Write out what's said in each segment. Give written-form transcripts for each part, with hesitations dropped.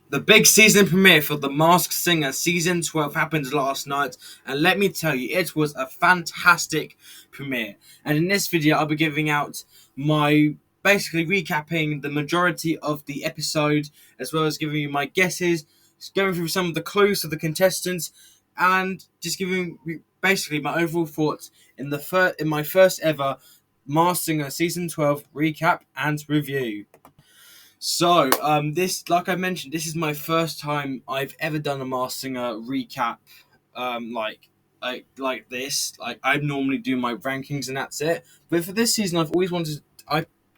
The big season premiere for The Masked Singer Season 12 happened last night, and let me tell you, it was a fantastic premiere. And in this video, I'll be giving out my basically recapping the majority of the episode, as well as giving you my guesses, going through some of the clues to the contestants, and just giving basically my overall thoughts in my first ever Masked Singer Season 12 recap and review. So, this, like I mentioned, this is my first time I've ever done a Masked Singer recap, like this. Like, I normally do my rankings and that's it. But for this season, I've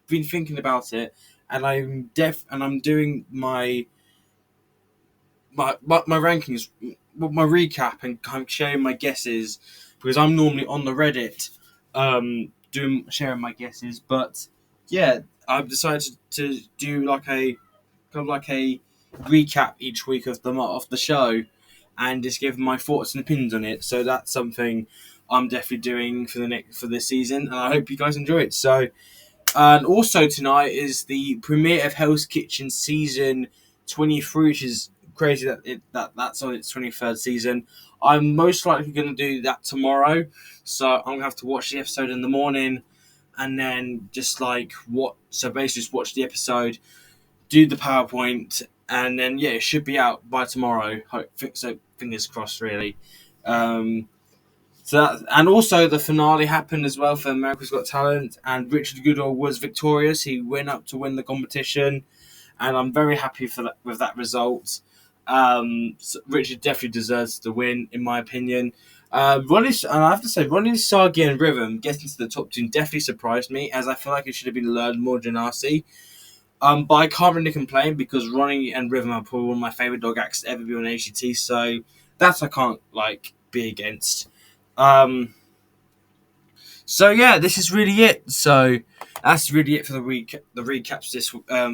been thinking about it, and I'm doing my rankings, my recap, and kind of sharing my guesses because I'm normally on the Reddit, doing sharing my guesses. But yeah, I've decided to do like a recap each week of the show, and just give my thoughts and opinions on it. So that's something I'm definitely doing for this season, and I hope you guys enjoy it. So, and also tonight is the premiere of Hell's Kitchen season 23, which is crazy that's on its 23rd season. I'm most likely going to do that tomorrow, so I'm going to have to watch the episode in the morning, and then basically just watch the episode, do the PowerPoint, and then yeah, it should be out by tomorrow. So fingers crossed, really. Um, and also the finale happened as well for America's Got Talent, and Richard Goodall was victorious. He went up to win the competition, and I'm very happy with that result. So Richard definitely deserves the win, in my opinion. And I have to say, Ronnie Sagi and Rhythm getting to the top two definitely surprised me, as I feel like it should have been learned more Janasi. But I can't really complain because Ronnie and Rhythm are probably one of my favourite dog acts to ever be on HGT, so that I can't be against. Um, so yeah, this is really it. So that's really it for the week. The recaps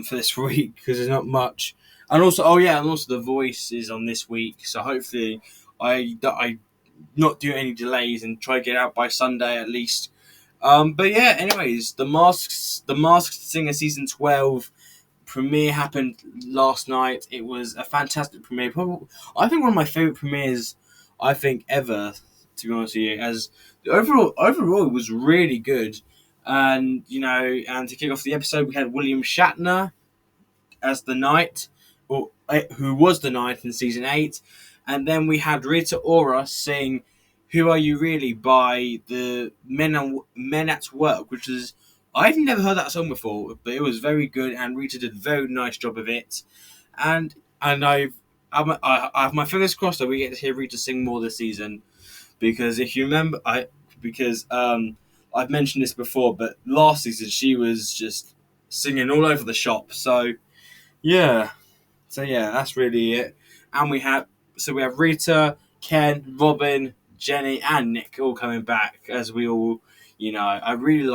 for this week, because there's not much. And also, the voice is on this week. So hopefully, I not do any delays and try to get out by Sunday at least. But yeah, anyways, the Masked Singer season 12 premiere happened last night. It was a fantastic premiere. Probably, I think one of my favorite premieres ever. To be honest with you, as the overall it was really good, and and to kick off the episode, we had William Shatner as the knight, who was the knight in season 8, and then we had Rita Ora sing "Who Are You Really" by the Men at Work, which is, I've never heard that song before, but it was very good, and Rita did a very nice job of it, and I have my fingers crossed that we get to hear Rita sing more this season, because if you remember, I've mentioned this before, but last season she was just singing all over the shop. Yeah, so yeah, that's really it. And we have Rita, Ken, Robin, Jenny, and Nick all coming back, as we all, I really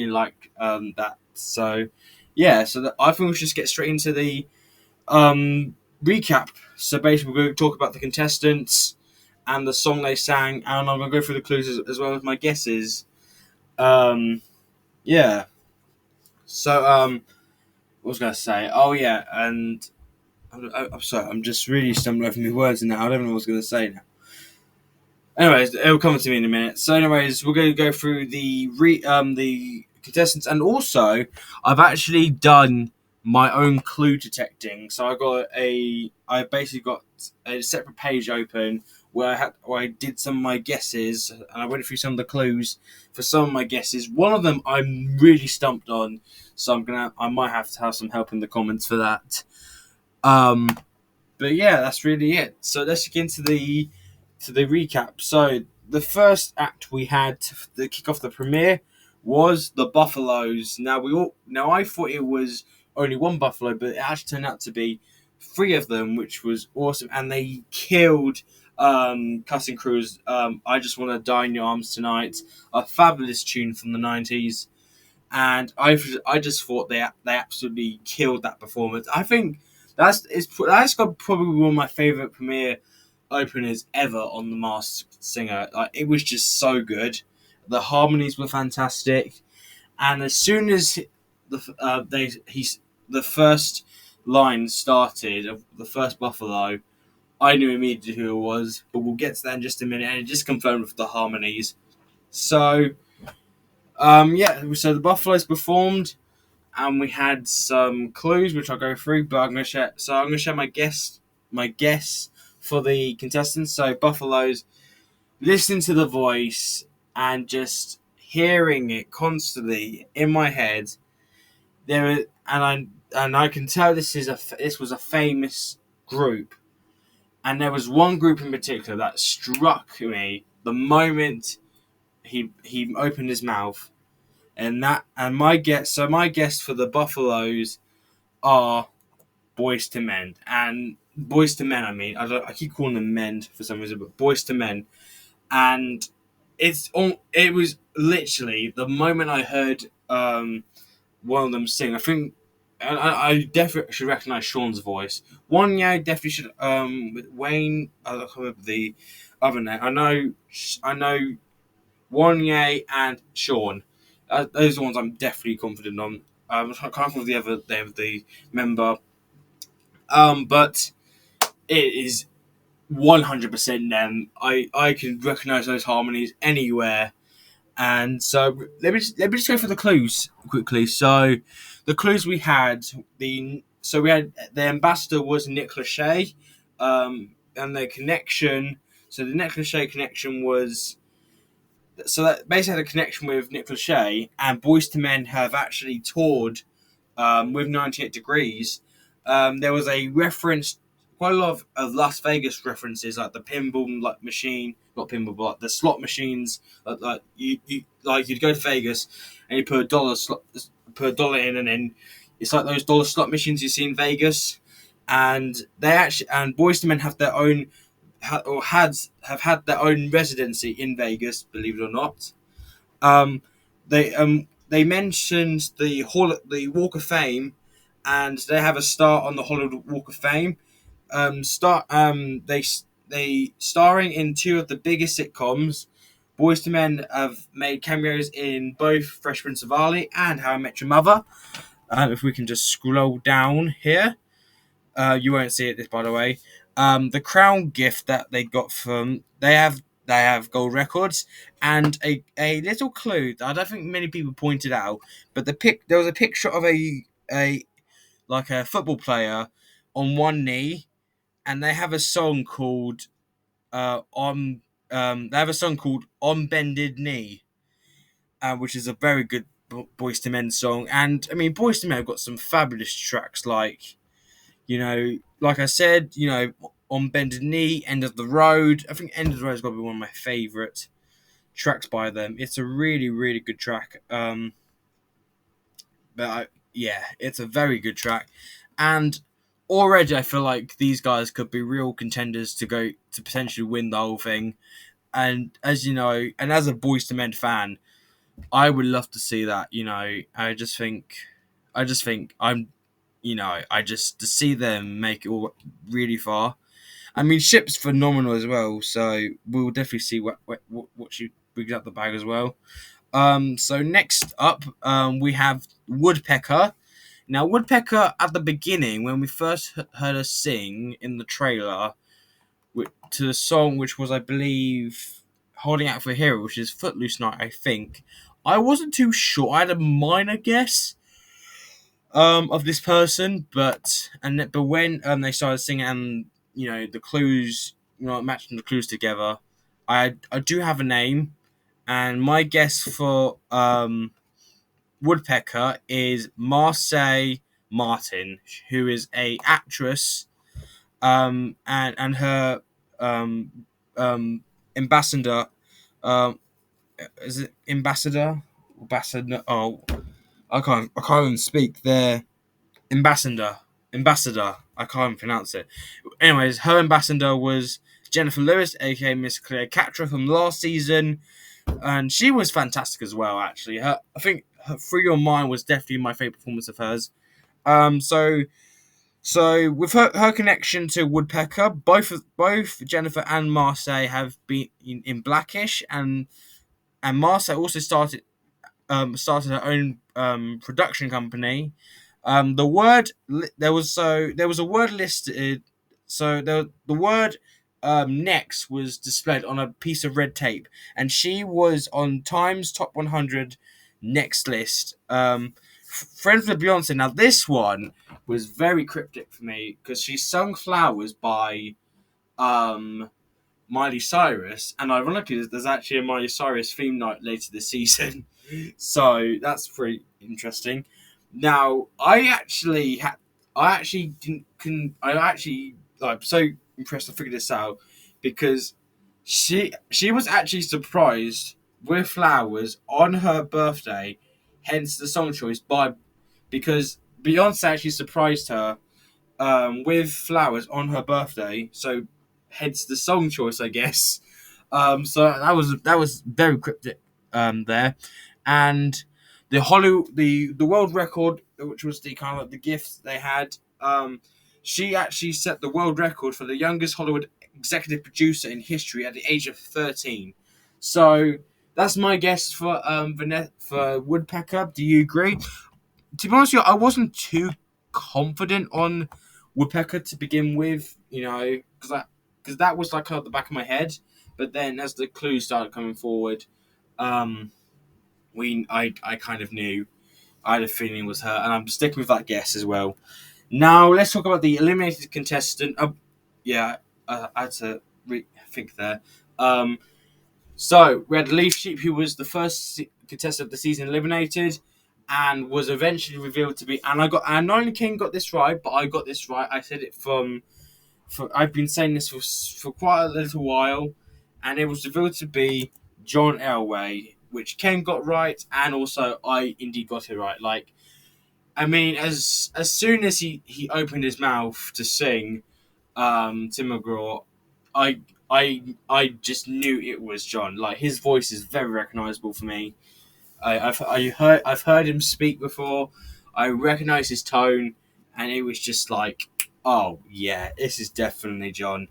like that. So yeah, I think we should just get straight into the recap. So basically, we're going to talk about the contestants and the song they sang, and I'm going to go through the clues as well as my guesses. Yeah. So what was I going to say? Oh yeah, and I'm sorry, I'm just really stumbling over my words now. I don't know what I was going to say now. Anyways, it'll come to me in a minute. So, anyways, we're going to go through the contestants, and also I've actually done my own clue detecting. So I basically got a separate page open where I did some of my guesses, and I went through some of the clues for some of my guesses. One of them I'm really stumped on, so I might have to have some help in the comments for that. But yeah, that's really it. So let's get into the recap. So the first act we had to kick off the premiere was the Buffaloes. Now I thought it was only one buffalo, but it actually turned out to be 3 of them, which was awesome, and they killed Cutting Crew's "I Just Want to Die in Your Arms Tonight," a fabulous tune from the 90s, and I just thought they absolutely killed that performance. I think that's got probably one of my favorite premiere openers ever on The Masked Singer. It was just so good. The harmonies were fantastic, and as soon as the first line started of the first buffalo, I knew immediately who it was. But we'll get to that in just a minute, and it just confirmed with the harmonies. So, so the buffaloes performed, and we had some clues which I'll go through. But I'm gonna share my guess for the contestants. So buffaloes, listening to the voice and just hearing it constantly in my head. And I can tell this was a famous group, and there was one group in particular that struck me the moment he opened his mouth, and my guess for the Buffaloes are Boys to Men, and Boys to Men. I keep calling them men for some reason, but Boys to Men, and it was literally the moment I heard one of them sing. I think I definitely should recognize Sean's voice. One, yeah, definitely should. Wayne, I can't remember the other name. I know Wanye and Sean. Those are the ones I'm definitely confident on. I can't remember the other name of the member. But it is 100% them. I can recognize those harmonies anywhere. And so let me just go for the clues quickly. So the clues we had the ambassador was Nick Lachey, and the connection. So the Nick Lachey connection was that basically had a connection with Nick Lachey, and Boys to Men have actually toured with 98 Degrees. There was a reference, quite a lot of Las Vegas references, like the pinball machine, not pinball, but like the slot machines. You'd go to Vegas and you put a dollar in, and then it's like those dollar slot machines you see in Vegas. And Boys to Men have their own, have had their own residency in Vegas, believe it or not. Um, they mentioned the Walk of Fame, and they have a star on the Hollywood Walk of Fame. They starring in two of the biggest sitcoms. Boys to Men have made cameos in both Fresh Prince of Ali and How I Met Your Mother. If we can just scroll down here, you won't see it. This, by the way, the crown gift that they got from they have gold records, and a little clue that I don't think many people pointed out, but there was a picture of a like a football player on one knee, and they have a song called on they have a song called On Bended Knee, which is a very good Boys to Men song. And I mean, Boys to Men have got some fabulous tracks, like, like I said, On Bended Knee, End of the Road. I think End of the Road has got to be one of my favourite tracks by them. It's a really, really good track. Yeah, it's a very good track. And already I feel like these guys could be real contenders to go to potentially win the whole thing. And as you know, and as a Boys to Men fan, I would love to see that. I just to see them make it all really far. I mean, Ship's phenomenal as well, so we'll definitely see what she brings out the bag as well. So next up, we have Woodpecker. Now, Woodpecker at the beginning, when we first heard her sing in the trailer, to the song which was, I believe, Holding Out for a Hero, which is Footloose Night, I think. I wasn't too sure. I had a minor guess of this person, but when they started singing, and the clues, matching the clues together, I do have a name, and my guess for Woodpecker is Marseille Martin, who is a actress, and her ambassador, is it ambassador? Ambassador. Oh, I can't even speak. Their ambassador. I can't even pronounce it. Anyways, her ambassador was Jennifer Lewis, aka Miss Claire Catra from last season, and she was fantastic as well. Actually, I think Free Your Mind was definitely my favorite performance of hers. So with her connection to Woodpecker, both Jennifer and Marseille have been in Blackish, and Marseille also started her own production company, The word there was a word listed. So the word next was displayed on a piece of red tape, and she was on Time's Top 100 next list. Friends with Beyonce. Now this one was very cryptic for me because she sung "Flowers" by um Miley Cyrus, and ironically, there's actually a Miley Cyrus theme night later this season, so that's pretty interesting. Now, I actually didn't, I actually like so impressed to figure this out because she was actually surprised with flowers on her birthday, hence the song choice by because Beyonce actually surprised her with flowers on her birthday. So, hence the song choice, I guess. So that was very cryptic there, and the world record, which was the kind of like the gift they had. She actually set the world record for the youngest Hollywood executive producer in history at the age of 13. So that's my guess for for Woodpecker. Do you agree? To be honest with you, I wasn't too confident on Woodpecker to begin with, because that was like at the back of my head. But then as the clues started coming forward, um, I kind of knew. I had a feeling it was her, and I'm sticking with that guess as well. Now let's talk about the eliminated contestant. Yeah, I had to think there. Um, so we had Leaf Sheep, who was the first contestant of the season eliminated, and was eventually revealed to be. And not only King got this right, but I got this right. I said it I've been saying this for quite a little while, and it was revealed to be John Elway, which Ken got right, and also I indeed got it right. Like, I mean, as soon as he opened his mouth to sing, Tim McGraw, I I just knew it was John. Like his voice is very recognizable for me. I've heard him speak before. I recognize his tone, and it was just like, oh yeah, this is definitely John.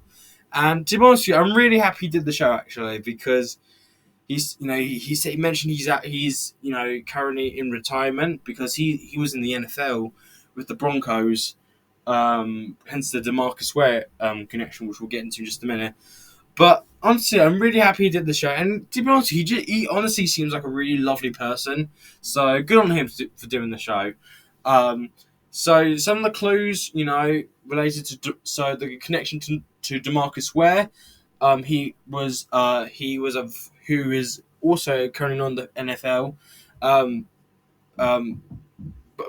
And to be honest with you, I'm really happy he did the show actually because he mentioned he's currently in retirement because he was in the NFL with the Broncos, hence the DeMarcus Ware connection, which we'll get into in just a minute. But honestly, I'm really happy he did the show. And to be honest, he honestly seems like a really lovely person. So good on him for doing the show. Um, so some of the clues, related to the connection to Demarcus Ware. Who is also currently on the NFL. Um, um,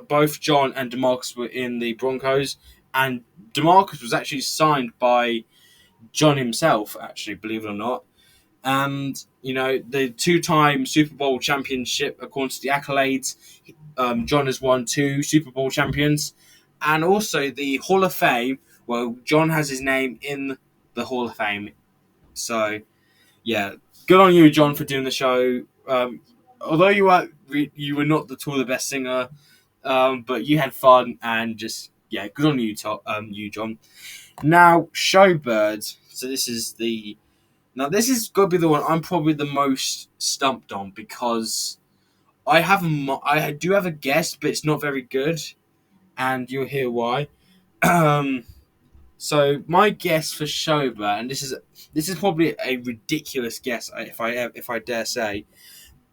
Both John and Demarcus were in the Broncos, and Demarcus was actually signed by John himself, actually, believe it or not. And, the two-time Super Bowl championship, according to the accolades, John has won 2 Super Bowl champions. And also the Hall of Fame, well, John has his name in the Hall of Fame. So, yeah, good on you, John, for doing the show. Although you were not the best singer, but you had fun and just, yeah, good on you, John. Now, Showbird. So this is got to be the one I'm probably the most stumped on because I do have a guess, but it's not very good, and you'll hear why. Um, so my guess for Showbird, and this is probably a ridiculous guess if I dare say,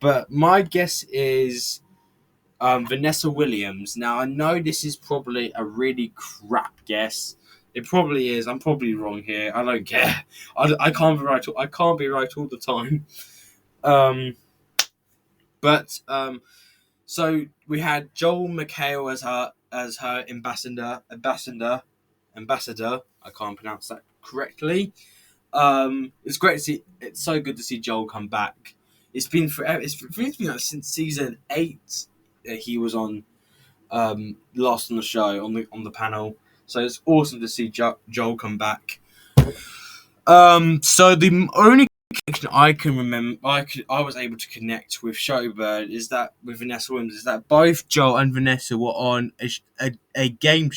but my guess is Vanessa Williams. Now I know this is probably a really crap guess. It probably is. I'm probably wrong here. I don't care. I can't be right. I can't be right all the time. Um, but so we had Joel McHale as her ambassador. I can't pronounce that correctly. It's great to see. It's so good to see Joel come back. It's been forever. It's been like since season 8 that he was on last on the show on the panel. So it's awesome to see Joel come back. So the only connection I can remember, I was able to connect with Showbird is that with Vanessa Williams is that both Joel and Vanessa were on a game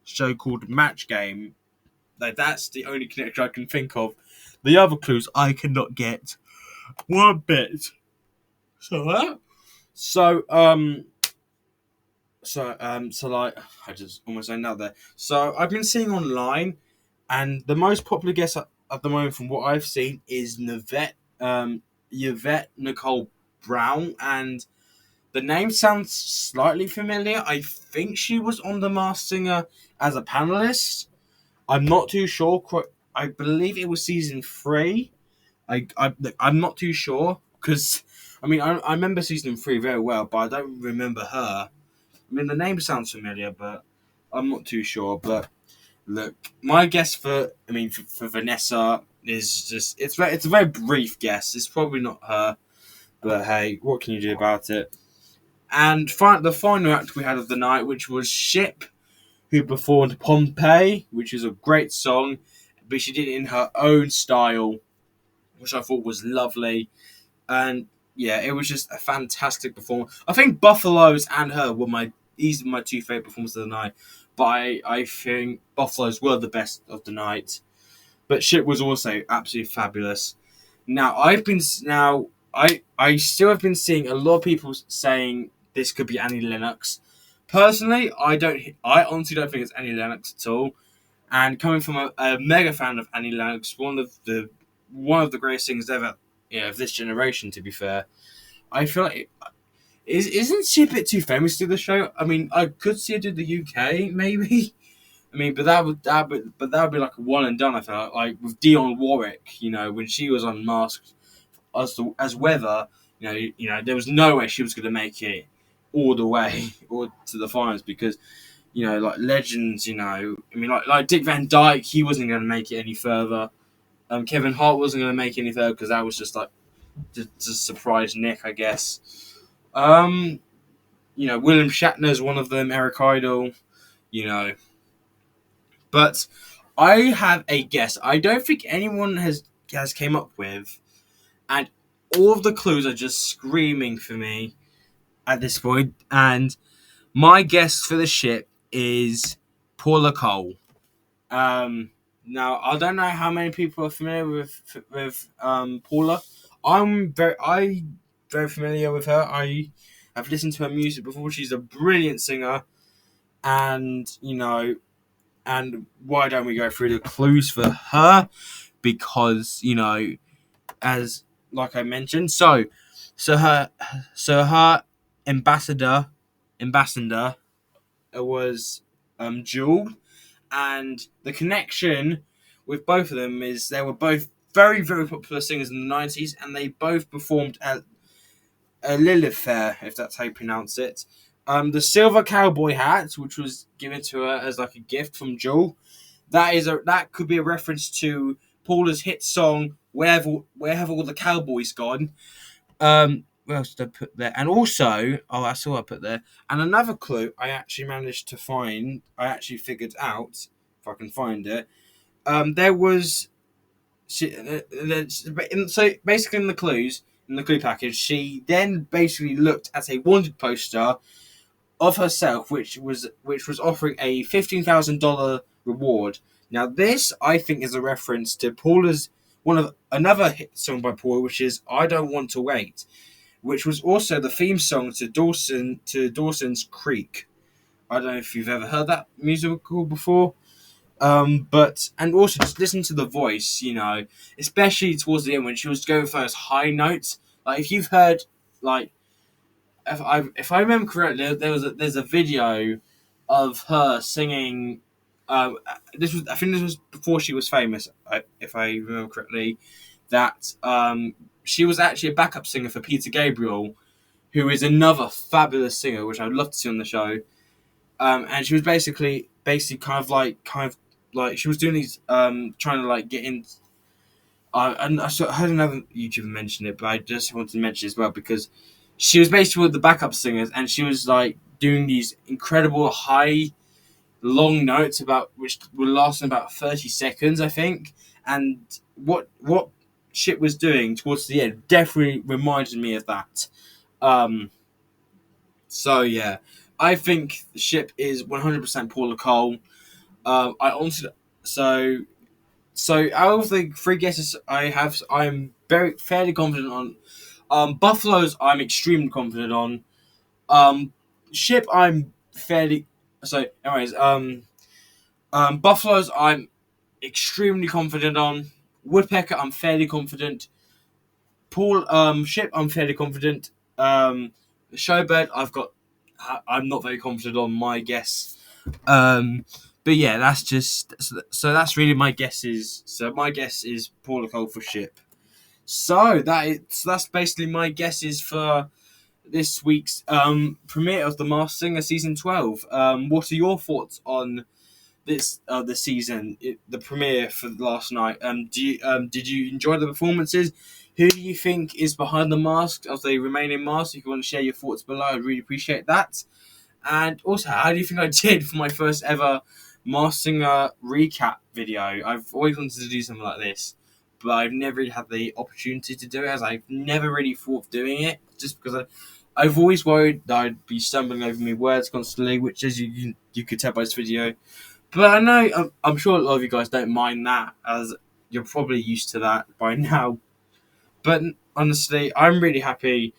show called Match Game. Like that's the only connection I can think of. The other clues I cannot get one bit. So So like I just almost said out there. So I've been seeing online, and the most popular guess at the moment, from what I've seen, is Yvette Nicole Brown, and the name sounds slightly familiar. I think she was on The Masked Singer as a panelist. I'm not too sure. I believe it was season 3. I'm not too sure because I remember season 3 very well, but I don't remember her. I mean, the name sounds familiar, but I'm not too sure. But look, my guess for Vanessa is just it's a very brief guess. It's probably not her, but hey, what can you do about it? And the final act we had of the night, which was Ship, who performed Pompeii, which is a great song, but she did it in her own style, which I thought was lovely. And yeah, it was just a fantastic performance. I think Buffaloes and her were easily my two favorite performances of the night, but I think Buffaloes were the best of the night. But Ship was also absolutely fabulous. Now I still have been seeing a lot of people saying this could be Annie Lennox. Personally, I honestly don't think it's Annie Lennox at all. And coming from a mega fan of Annie Lennox, one of the greatest singers ever, of this generation. To be fair, I feel like isn't she a bit too famous to do the show? I mean, I could see her do the UK maybe. I mean, but that would be like a one and done. I feel like with Dionne Warwick, when she was on Masked as Weather, there was no way she was going to make it all the way or to the finals because like legends, like Dick Van Dyke, he wasn't going to make it any further. Kevin Hart wasn't going to make it any further because that was just like just surprise Nick, I guess. William Shatner's one of them, Eric Idle, you know. But I have a guess. I don't think anyone has came up with, and all of the clues are just screaming for me at this point. And my guess for the ship is Paula Cole. Now I don't know how many people are familiar with Paula. I very familiar with her. I've listened to her music before. She's a brilliant singer, and and why don't we go through the clues for her? Because as like I mentioned, so her ambassador was Jewel, and the connection with both of them is they were both very, very popular singers in the 90s, and they both performed at a Lilith Fair, if that's how you pronounce it. The silver cowboy hat, which was given to her as like a gift from Jewel, that could be a reference to Paula's hit song "Where Have All the Cowboys Gone." What else did I put there? And also, I saw I put there. And another clue I actually managed to find. I actually figured out if I can find it. There was so basically in the clues in the clue package, she then basically looked at a wanted poster of herself, which was offering a $15,000 reward. Now, this I think is a reference to Paula's another hit song by Paula, which is "I Don't Want to Wait," which was also the theme song to Dawson's Creek. I don't know if you've ever heard that musical before. But and also just listen to the voice, especially towards the end when she was going for those high notes. Like if you've heard, like if I remember correctly, there's a video of her singing. I think this was before she was famous. If I remember correctly, that she was actually a backup singer for Peter Gabriel, who is another fabulous singer, which I'd love to see on the show. And she was basically kind of like she was doing these trying to like get in. And I heard another YouTuber mention it, but I just wanted to mention it as well because she was basically with the backup singers, and she was like doing these incredible high, long notes about which were lasting about 30 seconds, I think. And what Ship was doing towards the end definitely reminded me of that. So yeah, I think the Ship is 100% Paula Cole. I honestly so out of the three guesses I have, I'm fairly confident on. Buffaloes, I'm extremely confident on. Ship, I'm fairly. So, anyways, Buffaloes, I'm extremely confident on. Woodpecker, I'm fairly confident. Paul, Ship, I'm fairly confident. Showbird, I'm not very confident on my guess. But yeah, that's just so. That's really my guesses. So my guess is Paula Cole for Ship. So that's basically my guesses for this week's premiere of The Masked Singer season 12. What are your thoughts on the season, the premiere for last night? Did you enjoy the performances? Who do you think is behind the mask of the remaining masks? If you want to share your thoughts below, I'd really appreciate that. And also, how do you think I did for my first ever Masked Singer recap video? I've always wanted to do something like this, but I've never really had the opportunity to do it, as I've never really thought of doing it, just because I've always worried that I'd be stumbling over my words constantly, which, as you could tell by this video. But I know, I'm sure a lot of you guys don't mind that, as you're probably used to that by now. But honestly, I'm really happy.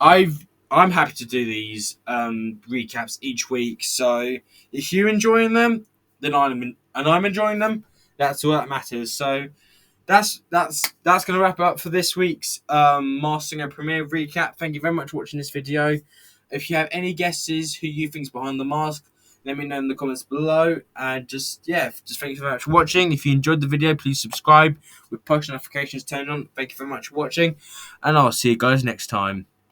I'm happy to do these recaps each week. So if you're enjoying them, then I'm enjoying them. That's all that matters. So that's going to wrap it up for this week's Masked Singer premiere recap. Thank you very much for watching this video. If you have any guesses who you think's behind the mask, let me know in the comments below. And just thank you very much for watching. If you enjoyed the video, please subscribe with post notifications turned on. Thank you very much for watching, and I'll see you guys next time.